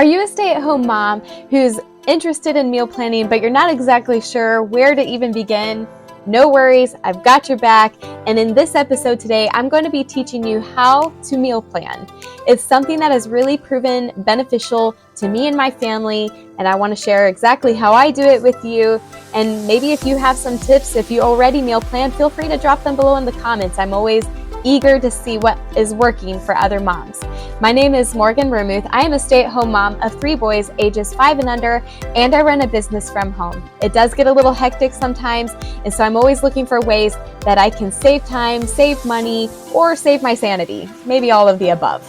Are you a stay-at-home mom who's interested in meal planning, but you're not exactly sure where to even begin? No worries, I've got your back. And in this episode today, I'm going to be teaching you how to meal plan. It's something that has really proven beneficial to me and my family, and I want to share exactly how I do it with you. And maybe if you have some tips, if you already meal plan, feel free to drop them below in the comments. I'm always eager to see what is working for other moms. My name is Morgan Vermuth. I am a stay-at-home mom of 3 boys ages 5 and under, and I run a business from home. It does get a little hectic sometimes, and so I'm always looking for ways that I can save time, save money, or save my sanity. Maybe all of the above.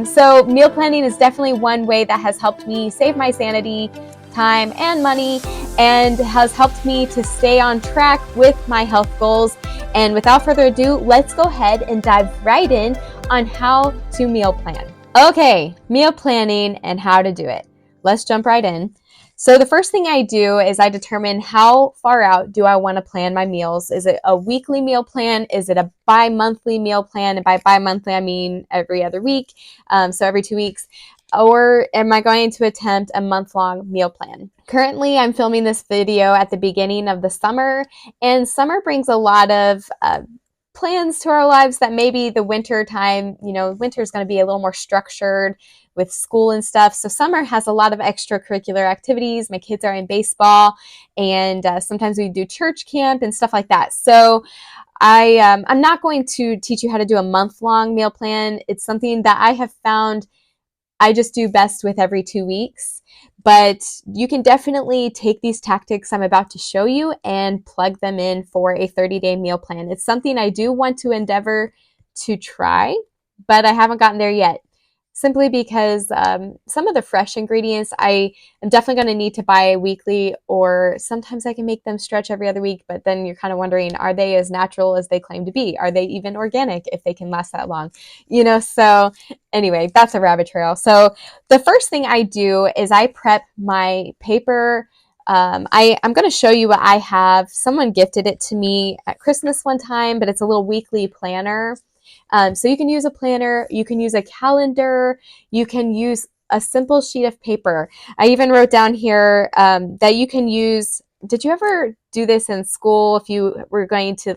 So meal planning is definitely one way that has helped me save my sanity, time, and money, and has helped me to stay on track with my health goals. And without further ado, let's go ahead and dive right in on how to meal plan. Okay, meal planning and how to do it. Let's jump right in. So the first thing I do is I determine how far out do I want to plan my meals. Is it a weekly meal plan? Is it a bi-monthly meal plan? And by bi-monthly, I mean every other week, so every 2 weeks. Or am I going to attempt a month-long meal plan? Currently, I'm filming this video at the beginning of the summer, and summer brings a lot of plans to our lives that maybe the winter time, winter is going to be a little more structured with school and stuff. So summer has a lot of extracurricular activities. My kids are in baseball, and sometimes we do church camp and stuff like that. So I'm not going to teach you how to do a month-long meal plan. It's something that I have found I just do best with every 2 weeks, but you can definitely take these tactics I'm about to show you and plug them in for a 30-day meal plan. It's something I do want to endeavor to try, but I haven't gotten there yet. Simply because some of the fresh ingredients I am definitely going to need to buy weekly, or sometimes I can make them stretch every other week, but then you're kind of wondering, are they as natural as they claim to be? Are they even organic if they can last that long? So anyway, that's a rabbit trail. So the first thing I do is I prep my paper. I'm going to show you what I have. Someone gifted it to me at Christmas one time, but it's a little weekly planner. So you can use a planner, you can use a calendar, you can use a simple sheet of paper. I even wrote down here that you can use, did you ever do this in school? If you were going to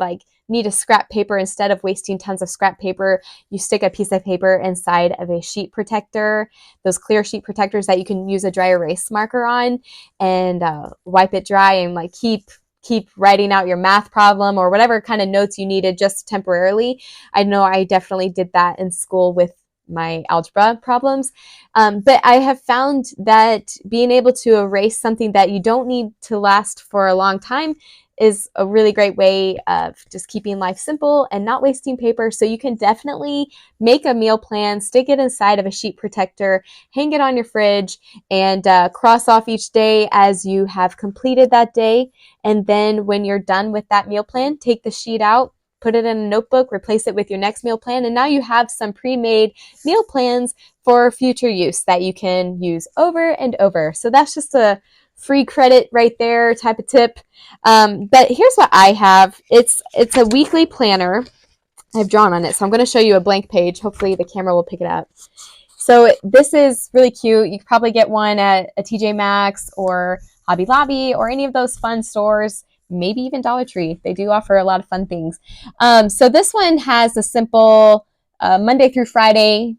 need a scrap paper, instead of wasting tons of scrap paper, you stick a piece of paper inside of a sheet protector, those clear sheet protectors that you can use a dry erase marker on and wipe it dry and keep writing out your math problem or whatever kind of notes you needed just temporarily. I know I definitely did that in school with my algebra problems. But I have found that being able to erase something that you don't need to last for a long time is a really great way of just keeping life simple and not wasting paper. So you can definitely make a meal plan, stick it inside of a sheet protector, hang it on your fridge, and cross off each day as you have completed that day. And then when you're done with that meal plan, take the sheet out, put it in a notebook, replace it with your next meal plan, and now you have some pre-made meal plans for future use that you can use over and over. So that's just a free credit right there type of tip. But here's what I have. It's a weekly planner. I've drawn on it, so I'm going to show you a blank page. Hopefully the camera will pick it up. So this is really cute. You could probably get one at a TJ Maxx or Hobby Lobby or any of those fun stores, maybe even Dollar Tree. They do offer a lot of fun things. So this one has a simple Monday through Friday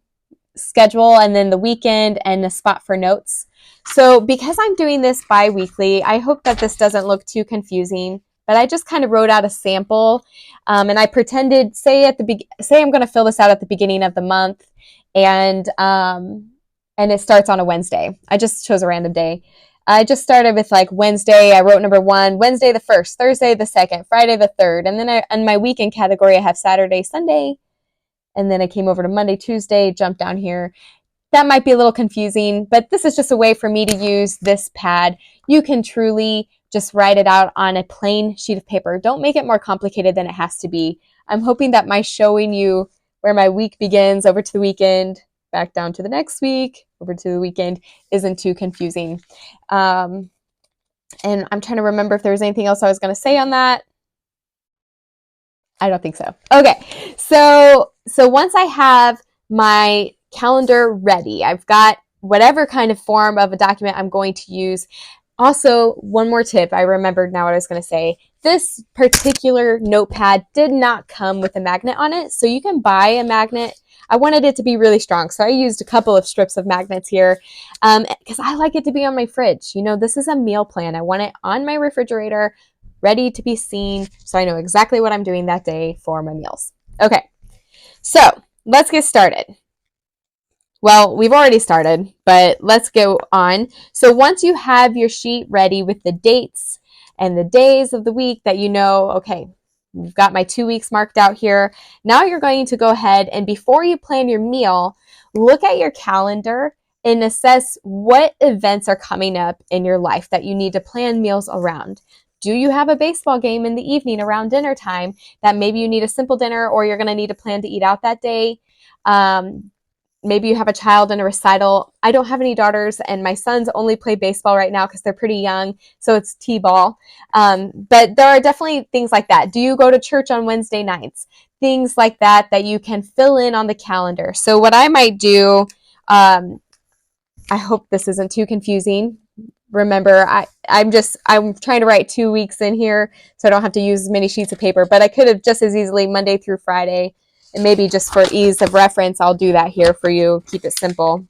schedule, and then the weekend and a spot for notes. So because I'm doing this bi-weekly, I hope that this doesn't look too confusing, but I just kind of wrote out a sample, and I pretended, say I'm going to fill this out at the beginning of the month, and it starts on a Wednesday. I just chose a random day. I just started with Wednesday. I wrote number 1, Wednesday the 1st, Thursday the 2nd, Friday the 3rd, and then in my weekend category I have Saturday, Sunday, and then I came over to Monday, Tuesday, jumped down here. That might be a little confusing, but this is just a way for me to use this pad. You can truly just write it out on a plain sheet of paper. Don't make it more complicated than it has to be. I'm hoping that my showing you where my week begins over to the weekend, back down to the next week, over to the weekend, isn't too confusing. And I'm trying to remember if there was anything else I was going to say on that. I don't think so. Okay, so once I have my calendar ready, I've got whatever kind of form of a document I'm going to use. Also, one more tip. I remembered now what I was going to say. This particular notepad did not come with a magnet on it, so you can buy a magnet. I wanted it to be really strong, so I used a couple of strips of magnets here because I like it to be on my fridge. You know, this is a meal plan. I want it on my refrigerator, ready to be seen, so I know exactly what I'm doing that day for my meals. Okay, so let's get started. Well, we've already started, but let's go on. So once you have your sheet ready with the dates and the days of the week that you know, okay, we've got my 2 weeks marked out here. Now you're going to go ahead and before you plan your meal, look at your calendar and assess what events are coming up in your life that you need to plan meals around. Do you have a baseball game in the evening around dinner time that maybe you need a simple dinner or you're going to need to plan to eat out that day? Maybe you have a child in a recital. I don't have any daughters, and my sons only play baseball right now because they're pretty young, so it's t-ball. But there are definitely things like that. Do you go to church on Wednesday nights? Things like that that you can fill in on the calendar. So what I might do, I hope this isn't too confusing. Remember, I'm trying to write 2 weeks in here, so I don't have to use as many sheets of paper, but I could have just as easily Monday through Friday. And maybe just for ease of reference, I'll do that here for you. Keep it simple.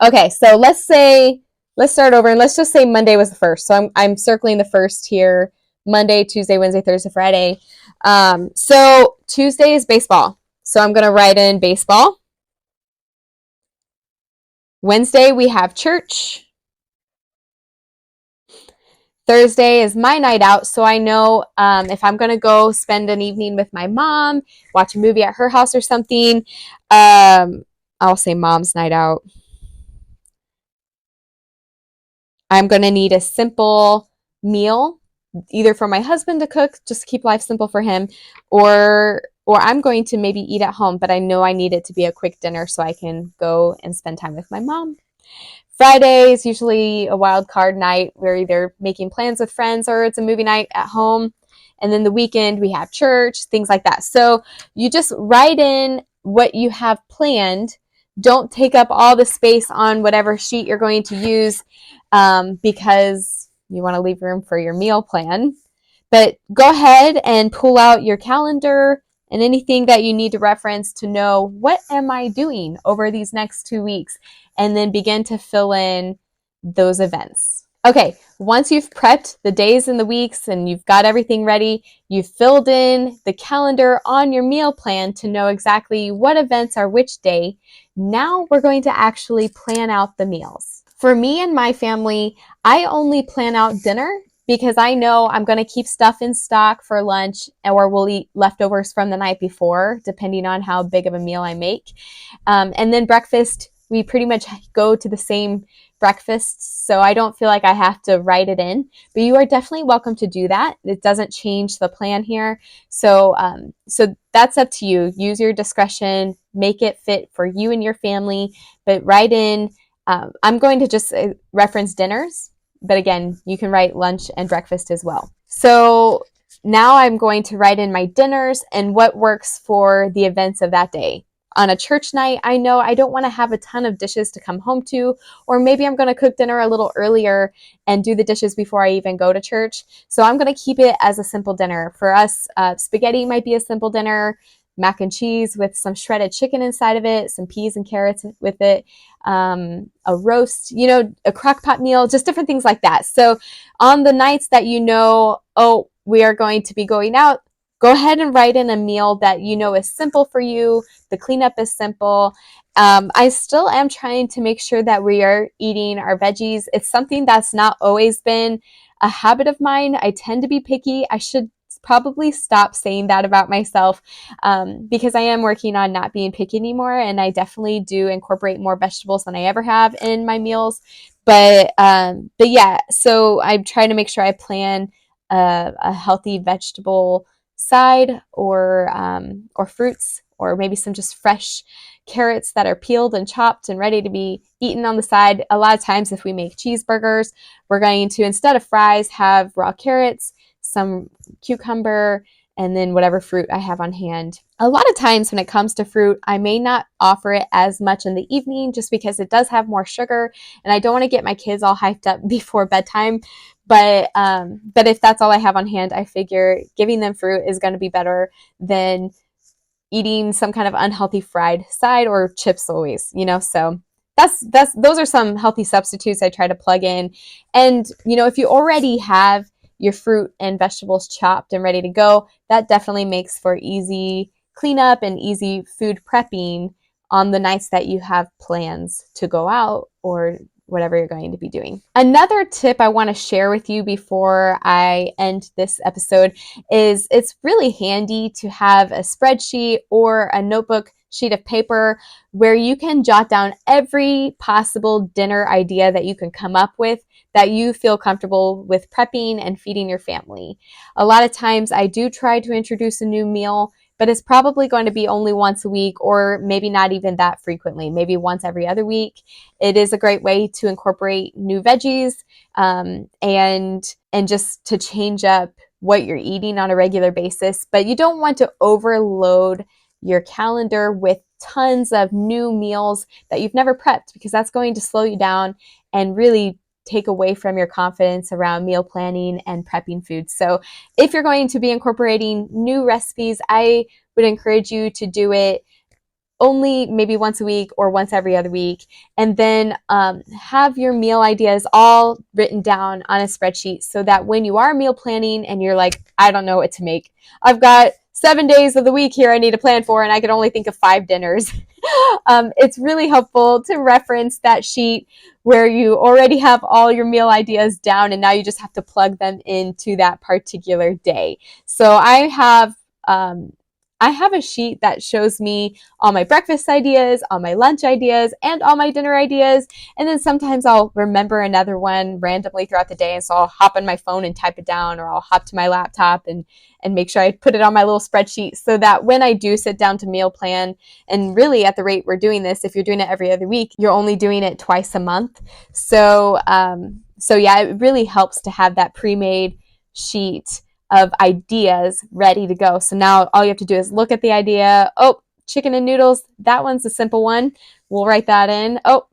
Okay, so let's start over and let's just say Monday was the first. So I'm circling the first here. Monday, Tuesday, Wednesday, Thursday, Friday. So Tuesday is baseball. So I'm going to write in baseball. Wednesday, we have church. Thursday is my night out, so I know if I'm going to go spend an evening with my mom, watch a movie at her house or something, I'll say mom's night out. I'm going to need a simple meal, either for my husband to cook, just to keep life simple for him, or I'm going to maybe eat at home, but I know I need it to be a quick dinner so I can go and spend time with my mom. Friday is usually a wild card night. We're either making plans with friends or it's a movie night at home. And then the weekend, we have church, things like that. So you just write in what you have planned. Don't take up all the space on whatever sheet you're going to use because you want to leave room for your meal plan. But go ahead and pull out your calendar and anything that you need to reference to know what am I doing over these next 2 weeks, and then begin to fill in those events. Okay, once you've prepped the days and the weeks and you've got everything ready, you've filled in the calendar on your meal plan to know exactly what events are which day. Now we're going to actually plan out the meals. For me and my family, I only plan out dinner because I know I'm going to keep stuff in stock for lunch or we'll eat leftovers from the night before, depending on how big of a meal I make. And then breakfast, we pretty much go to the same breakfasts, so I don't feel like I have to write it in. But you are definitely welcome to do that. It doesn't change the plan here. So that's up to you. Use your discretion. Make it fit for you and your family. But write in. I'm going to just reference dinners. But again, you can write lunch and breakfast as well. So now I'm going to write in my dinners and what works for the events of that day. On a church night, I know I don't want to have a ton of dishes to come home to, or maybe I'm going to cook dinner a little earlier and do the dishes before I even go to church. So I'm going to keep it as a simple dinner. For us, spaghetti might be a simple dinner, mac and cheese with some shredded chicken inside of it, some peas and carrots with it, a roast, a crock pot meal, just different things like that. So on the nights that we are going to be going out, go ahead and write in a meal that you know is simple for you. The cleanup is simple. I still am trying to make sure that we are eating our veggies. It's something that's not always been a habit of mine. I tend to be picky. I should probably stop saying that about myself because I am working on not being picky anymore, and I definitely do incorporate more vegetables than I ever have in my meals. But yeah, so I'm trying to make sure I plan a healthy vegetable side or fruits, or maybe some just fresh carrots that are peeled and chopped and ready to be eaten on the side. A lot of times if we make cheeseburgers, we're going to, instead of fries, have raw carrots, some cucumber, and then whatever fruit I have on hand. A lot of times when it comes to fruit, I may not offer it as much in the evening just because it does have more sugar, and I don't want to get my kids all hyped up before bedtime. But if that's all I have on hand, I figure giving them fruit is going to be better than eating some kind of unhealthy fried side or chips always, so those are some healthy substitutes I try to plug in. And, if you already have your fruit and vegetables chopped and ready to go, that definitely makes for easy cleanup and easy food prepping on the nights that you have plans to go out or whatever you're going to be doing. Another tip I want to share with you before I end this episode is it's really handy to have a spreadsheet or a notebook sheet of paper where you can jot down every possible dinner idea that you can come up with that you feel comfortable with prepping and feeding your family. A lot of times I do try to introduce a new meal, but it's probably going to be only once a week, or maybe not even that frequently, maybe once every other week. It is a great way to incorporate new veggies and just to change up what you're eating on a regular basis. But you don't want to overload your calendar with tons of new meals that you've never prepped, because that's going to slow you down and really take away from your confidence around meal planning and prepping food. So if you're going to be incorporating new recipes, I would encourage you to do it only maybe once a week or once every other week, and then have your meal ideas all written down on a spreadsheet so that when you are meal planning and you're like, I don't know what to make, I've got 7 days of the week here I need to plan for, and I can only think of 5 dinners. It's really helpful to reference that sheet where you already have all your meal ideas down, and now you just have to plug them into that particular day. So I have a sheet that shows me all my breakfast ideas, all my lunch ideas, and all my dinner ideas. And then sometimes I'll remember another one randomly throughout the day. And so I'll hop on my phone and type it down, or I'll hop to my laptop and make sure I put it on my little spreadsheet so that when I do sit down to meal plan, and really at the rate we're doing this, if you're doing it every other week, you're only doing it twice a month. So yeah, it really helps to have that pre-made sheet of ideas ready to go. So now all you have to do is look at the idea. Oh, chicken and noodles, that one's a simple one. We'll write that in. Oh,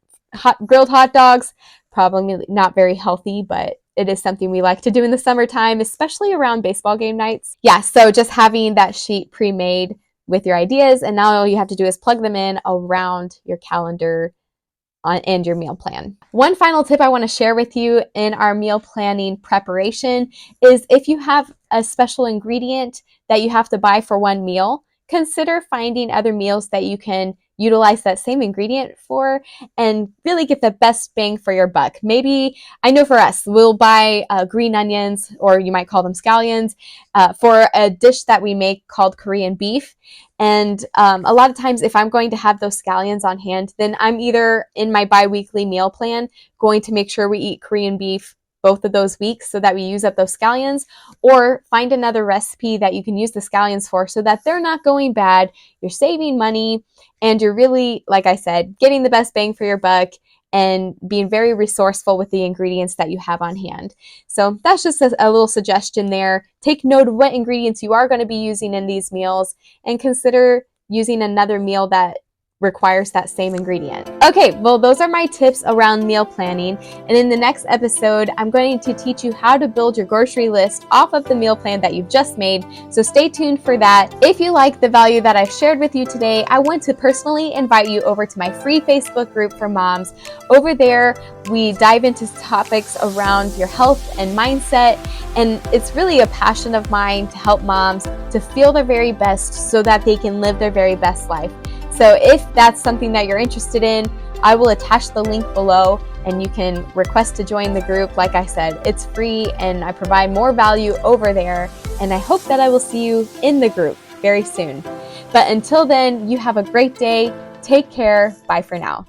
grilled hot dogs, probably not very healthy, but it is something we like to do in the summertime, especially around baseball game nights. Yeah, so just having that sheet pre-made with your ideas, and now all you have to do is plug them in around your calendar and your meal plan. One final tip I want to share with you in our meal planning preparation is if you have a special ingredient that you have to buy for one meal, consider finding other meals that you can utilize that same ingredient for and really get the best bang for your buck. Maybe, I know for us, we'll buy green onions, or you might call them scallions, for a dish that we make called Korean beef. And a lot of times if I'm going to have those scallions on hand, then I'm either in my bi-weekly meal plan going to make sure we eat Korean beef both of those weeks so that we use up those scallions, or find another recipe that you can use the scallions for so that they're not going bad, you're saving money, and you're really, like I said, getting the best bang for your buck and being very resourceful with the ingredients that you have on hand. So that's just a little suggestion there. Take note of what ingredients you are going to be using in these meals and consider using another meal that requires that same ingredient. Okay, well, those are my tips around meal planning. And in the next episode, I'm going to teach you how to build your grocery list off of the meal plan that you've just made. So stay tuned for that. If you like the value that I've shared with you today, I want to personally invite you over to my free Facebook group for moms. Over there, we dive into topics around your health and mindset. And it's really a passion of mine to help moms to feel their very best so that they can live their very best life. So if that's something that you're interested in, I will attach the link below and you can request to join the group. Like I said, it's free and I provide more value over there. And I hope that I will see you in the group very soon. But until then, you have a great day. Take care. Bye for now.